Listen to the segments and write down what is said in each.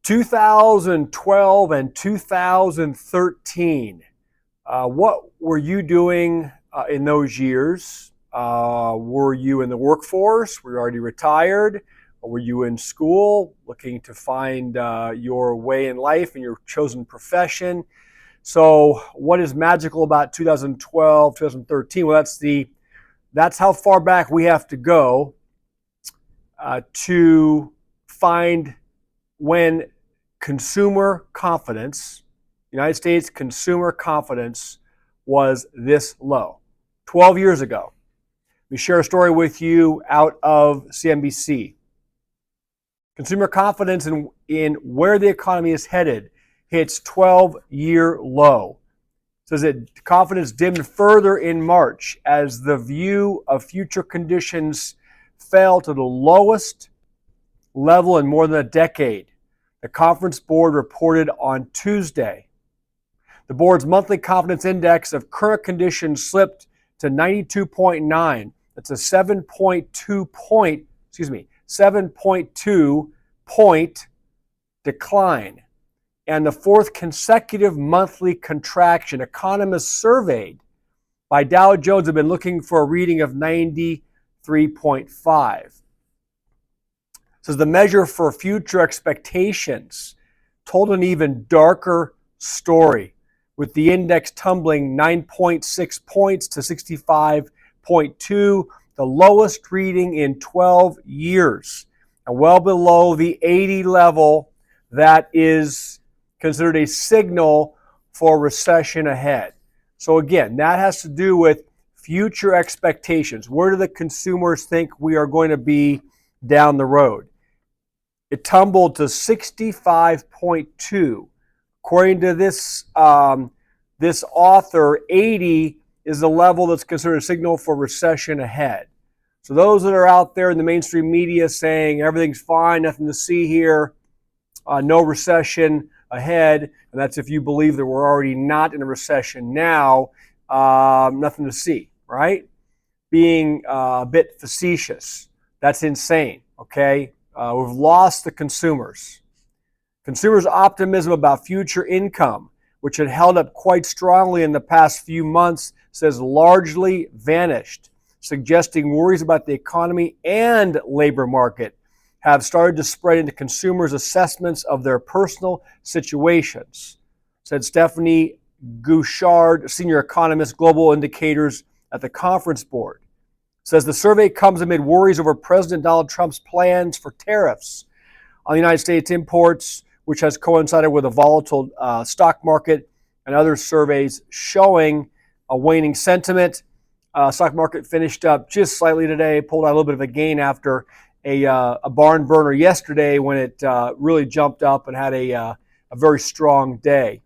2012 and 2013. What were you doing in those years? Were you in the workforce? Were you already retired? Or were you in school looking to find your way in life and your chosen profession? So what is magical about 2012, 2013? Well, that's how far back we have to go to find when consumer confidence, United States consumer confidence, was this low. 12 years ago. Let me share a story with you out of CNBC. Consumer confidence in where the economy is headed hits 12-year low. It says that confidence dimmed further in March as the view of future conditions fell to the lowest level in more than a decade. The conference board reported on Tuesday. The board's monthly confidence index of current conditions slipped to 92.9. That's a 7.2 point decline, and the fourth consecutive monthly contraction. Economists surveyed by Dow Jones have been looking for a reading of 93.5. So the measure for future expectations told an even darker story, with the index tumbling 9.6 points to 65.2, the lowest reading in 12 years, and well below the 80 level that is considered a signal for recession ahead. So again, that has to do with future expectations. Where do the consumers think we are going to be down the road? It tumbled to 65.2. According to this author, 80 is the level that's considered a signal for recession ahead. So those that are out there in the mainstream media saying everything's fine, nothing to see here, no recession ahead, and that's if you believe that we're already not in a recession now, nothing to see, right? Being a bit facetious. That's insane, okay? We've lost the consumers. Consumers' optimism about future income, which had held up quite strongly in the past few months, says largely vanished, suggesting worries about the economy and labor market have started to spread into consumers' assessments of their personal situations, said Stephanie Gouchard, senior economist, global indicators at the conference board. Says the survey comes amid worries over President Donald Trump's plans for tariffs on the United States imports, which has coincided with a volatile stock market, and other surveys showing a waning sentiment. Stock market finished up just slightly today, pulled out a little bit of a gain after a barn burner yesterday when it really jumped up and had a very strong day.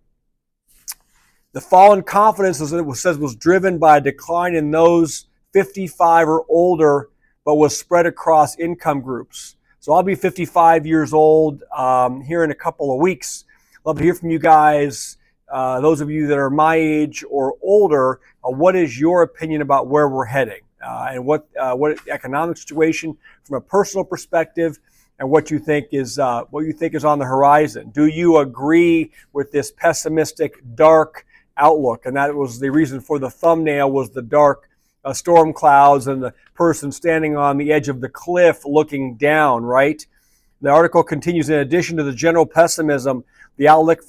The fall in confidence, as it says, was driven by a decline in those 55 or older, but was spread across income groups. So I'll be 55 years old here in a couple of weeks. Love to hear from you guys. Those of you that are my age or older, what is your opinion about where we're heading, and what economic situation from a personal perspective, and what you think is on the horizon? Do you agree with this pessimistic, dark outlook? And that was the reason for the thumbnail, was the dark storm clouds and the person standing on the edge of the cliff looking down, right? The article continues, in addition to the general pessimism, the outlook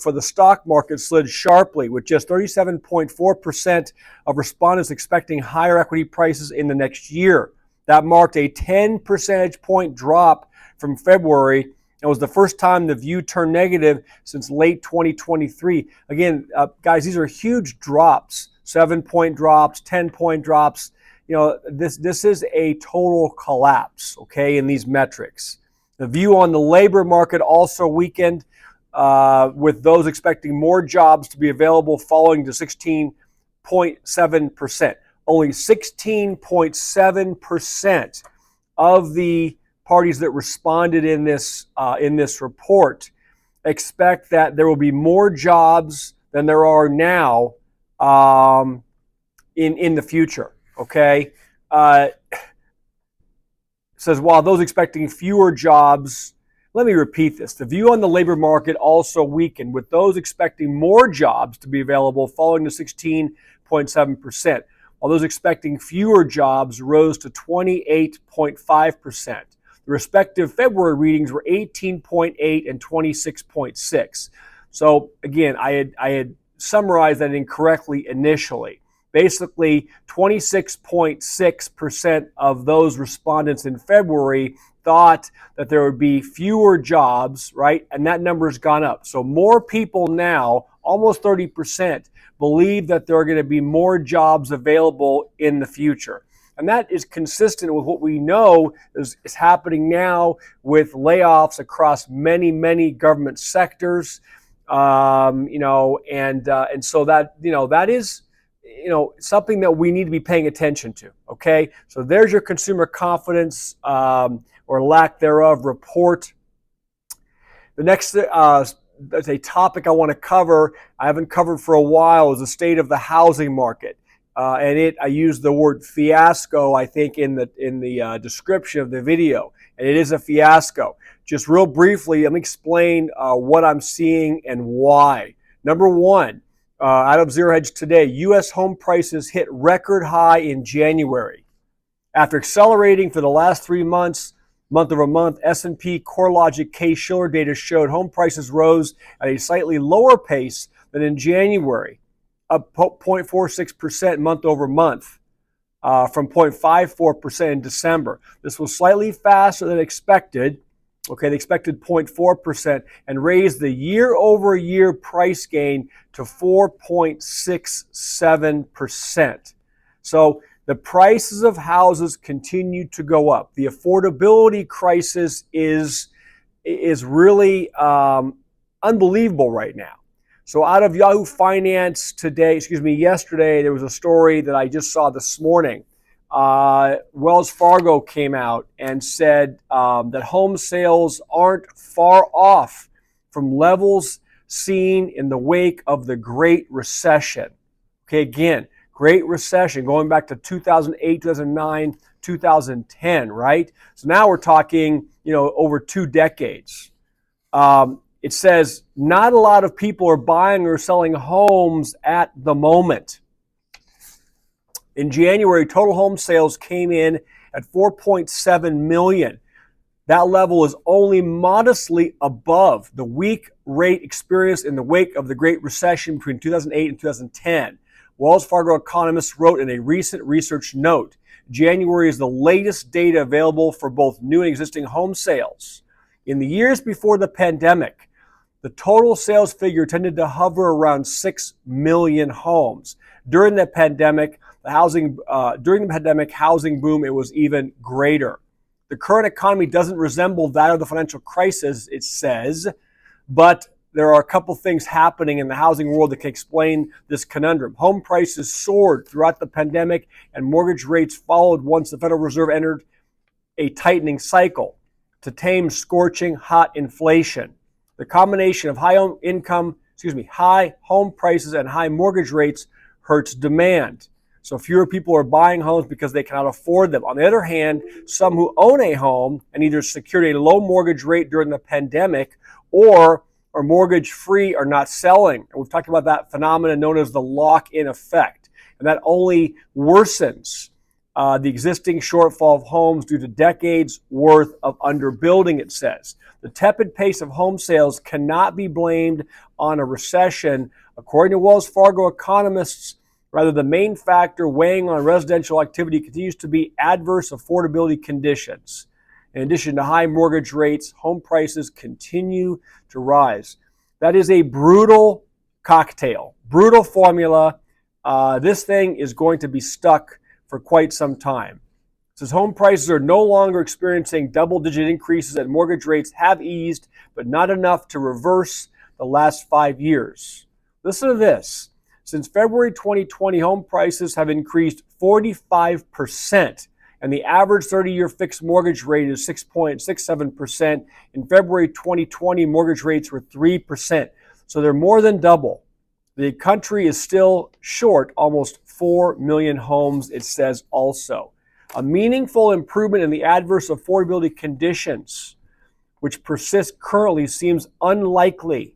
for the stock market slid sharply, with just 37.4% of respondents expecting higher equity prices in the next year. That marked a 10 percentage point drop from February and was the first time the view turned negative since late 2023. Again, guys, these are huge drops. 7-point drops, 10-point drops. You know, this is a total collapse, okay, in these metrics. The view on the labor market also weakened, with those expecting more jobs to be available falling to 16.7%. Only 16.7% of the parties that responded in this report expect that there will be more jobs than there are now in the future. Okay, says while those expecting fewer jobs Let me repeat this. The view on the labor market also weakened, with those expecting more jobs to be available falling to 16.7%, while those expecting fewer jobs rose to 28.5%. The respective February readings were 18.8 and 26.6. So again, I had summarized that incorrectly initially. Basically, 26.6% of those respondents in February thought that there would be fewer jobs, right? And that number has gone up. So more people now, almost 30%, believe that there are going to be more jobs available in the future. And that is consistent with what we know is happening now with layoffs across many, many government sectors. And so that, that is, something that we need to be paying attention to. Okay. So there's your consumer confidence, or lack thereof report. The next, that's a topic I want to cover, I haven't covered for a while, is the state of the housing market. I used the word fiasco, I think, in the description of the video, and it is a fiasco. Just real briefly, let me explain what I'm seeing and why. Number one, out of Zero Hedge today, U.S. home prices hit record high in January. After accelerating for the last 3 months, month over month, S&P CoreLogic Case-Shiller data showed home prices rose at a slightly lower pace than in January, up 0.46% month over month, from 0.54% in December. This was slightly faster than expected. Okay, they expected 0.4% and raised the year-over-year price gain to 4.67%. So the prices of houses continue to go up. The affordability crisis is really unbelievable right now. So out of Yahoo Finance yesterday, there was a story that I just saw this morning. Wells Fargo came out and said that home sales aren't far off from levels seen in the wake of the Great Recession. Okay, again, Great Recession going back to 2008, 2009, 2010, right? So now we're talking, over 2 decades. It says not a lot of people are buying or selling homes at the moment. In January, total home sales came in at 4.7 million. That level is only modestly above the weak rate experienced in the wake of the Great Recession between 2008 and 2010. Wells Fargo economists wrote in a recent research note, January is the latest data available for both new and existing home sales. In the years before the pandemic, the total sales figure tended to hover around 6 million homes. During the pandemic, housing boom, it was even greater. The current economy doesn't resemble that of the financial crisis, it says, but there are a couple things happening in the housing world that can explain this conundrum. Home prices soared throughout the pandemic, and mortgage rates followed once the Federal Reserve entered a tightening cycle to tame scorching hot inflation. The combination of high home prices and high mortgage rates hurts demand. So fewer people are buying homes because they cannot afford them. On the other hand, some who own a home and either secured a low mortgage rate during the pandemic or are mortgage free are not selling. And we've talked about that phenomenon known as the lock-in effect. And that only worsens the existing shortfall of homes due to decades worth of underbuilding, it says. The tepid pace of home sales cannot be blamed on a recession. According to Wells Fargo economists, rather, the main factor weighing on residential activity continues to be adverse affordability conditions. In addition to high mortgage rates, home prices continue to rise. That is a brutal cocktail, brutal formula. This thing is going to be stuck for quite some time. Since home prices are no longer experiencing double-digit increases and mortgage rates have eased, but not enough to reverse the last 5 years. Listen to this. Since February 2020, home prices have increased 45%, and the average 30-year fixed mortgage rate is 6.67%. In February 2020, mortgage rates were 3%. So they're more than double. The country is still short almost 4 million homes, it says also. A meaningful improvement in the adverse affordability conditions which persists currently, seems unlikely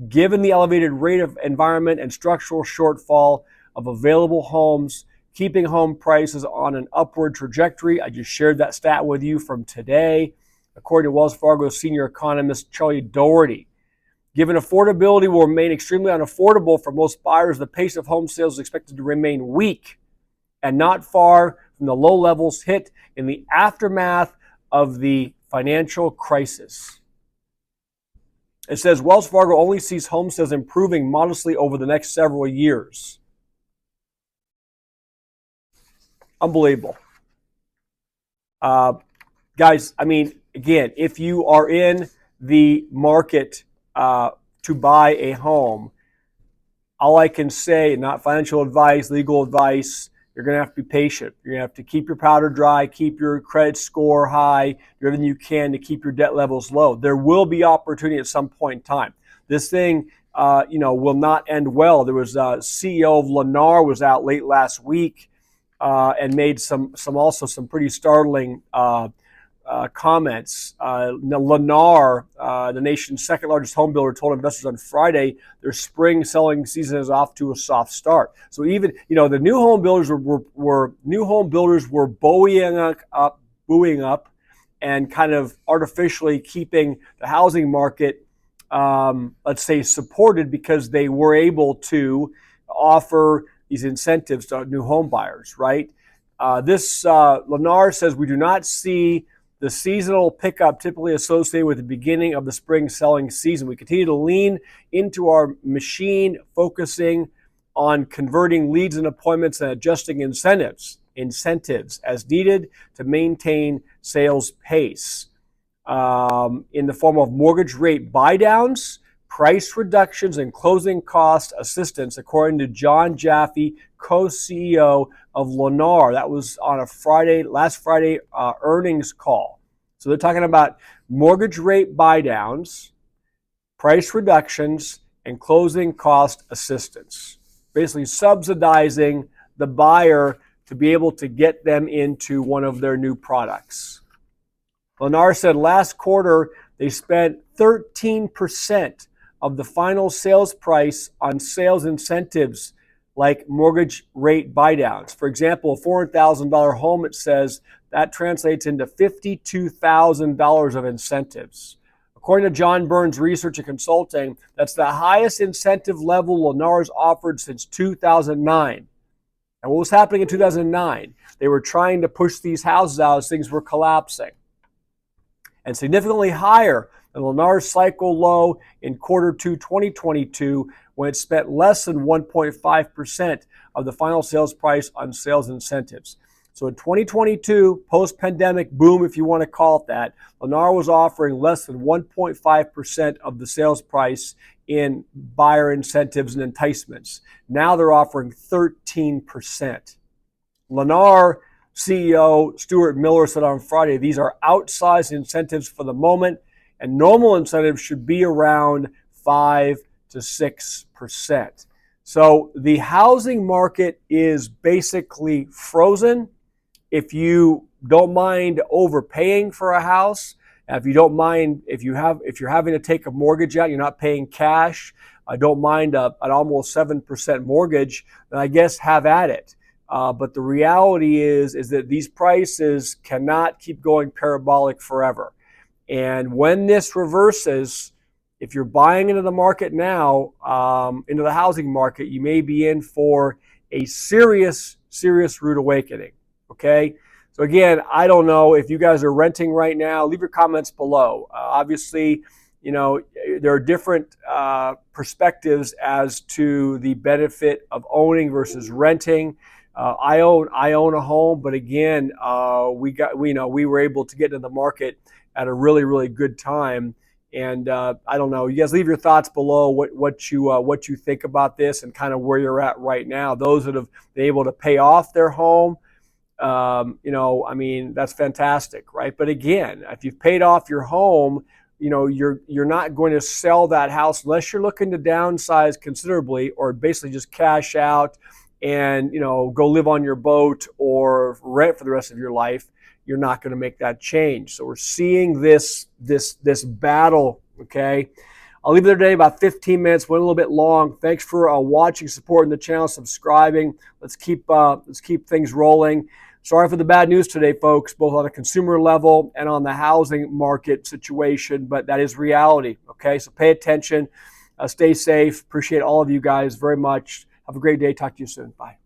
given the elevated rate of environment and structural shortfall of available homes, keeping home prices on an upward trajectory. I just shared that stat with you from today, according to Wells Fargo's senior economist Charlie Doherty. Given affordability will remain extremely unaffordable for most buyers, the pace of home sales is expected to remain weak and not far from the low levels hit in the aftermath of the financial crisis. It says Wells Fargo only sees home sales improving modestly over the next several years. Unbelievable. Guys, I mean, again, if you are in the market to buy a home, all I can say, not financial advice, legal advice, you're going to have to be patient. You're going to have to keep your powder dry, keep your credit score high, do everything you can to keep your debt levels low. There will be opportunity at some point in time. This thing, will not end well. There was CEO of Lennar was out late last week and made some pretty startling comments. Lennar, the nation's second largest home builder, told investors on Friday their spring selling season is off to a soft start. So even the new home builders were buoying up, and kind of artificially keeping the housing market, let's say, supported because they were able to offer these incentives to new home buyers. Right? Lennar says we do not see the seasonal pickup typically associated with the beginning of the spring selling season. We continue to lean into our machine, focusing on converting leads and appointments and adjusting incentives as needed to maintain sales pace in the form of mortgage rate buydowns, price reductions, and closing cost assistance, according to John Jaffe, co-CEO of Lennar. That was on last Friday earnings call. So they're talking about mortgage rate buydowns, price reductions, and closing cost assistance, basically subsidizing the buyer to be able to get them into one of their new products. Lennar said last quarter they spent 13% of the final sales price on sales incentives like mortgage rate buydowns. For example, a $400,000 home, it says that translates into $52,000 of incentives. According to John Burns Research and Consulting, that's the highest incentive level Lennar's offered since 2009. And what was happening in 2009? They were trying to push these houses out as things were collapsing. And significantly higher than Lennar's cycle low in quarter 2 2022, when it spent less than 1.5% of the final sales price on sales incentives. So in 2022, post-pandemic boom, if you want to call it that, Lennar was offering less than 1.5% of the sales price in buyer incentives and enticements. Now they're offering 13%. Lennar CEO Stuart Miller said on Friday, these are outsized incentives for the moment, and normal incentives should be around 5 to 6%. So the housing market is basically frozen. If you don't mind overpaying for a house, if you don't mind, if you're having to take a mortgage out, you're not paying cash, I don't mind an almost 7% mortgage, then I guess have at it. But the reality is that these prices cannot keep going parabolic forever. And when this reverses, if you're buying into the market now, into the housing market, you may be in for a serious rude awakening. Okay? So again, I don't know if you guys are renting right now. Leave your comments below. Obviously, there are different perspectives as to the benefit of owning versus renting. I own a home, but again, we were able to get into the market at a really good time. And I don't know. You guys leave your thoughts below. What you think about this and kind of where you're at right now. Those that have been able to pay off their home, that's fantastic, right? But again, if you've paid off your home, you're not going to sell that house unless you're looking to downsize considerably, or basically just cash out and go live on your boat or rent for the rest of your life. you're not going to make that change. So we're seeing this battle, okay? I'll leave it there today, about 15 minutes, went a little bit long. Thanks for watching, supporting the channel, subscribing. Let's keep things rolling. Sorry for the bad news today, folks, both on a consumer level and on the housing market situation, but that is reality, okay? So pay attention, stay safe. Appreciate all of you guys very much. Have a great day. Talk to you soon. Bye.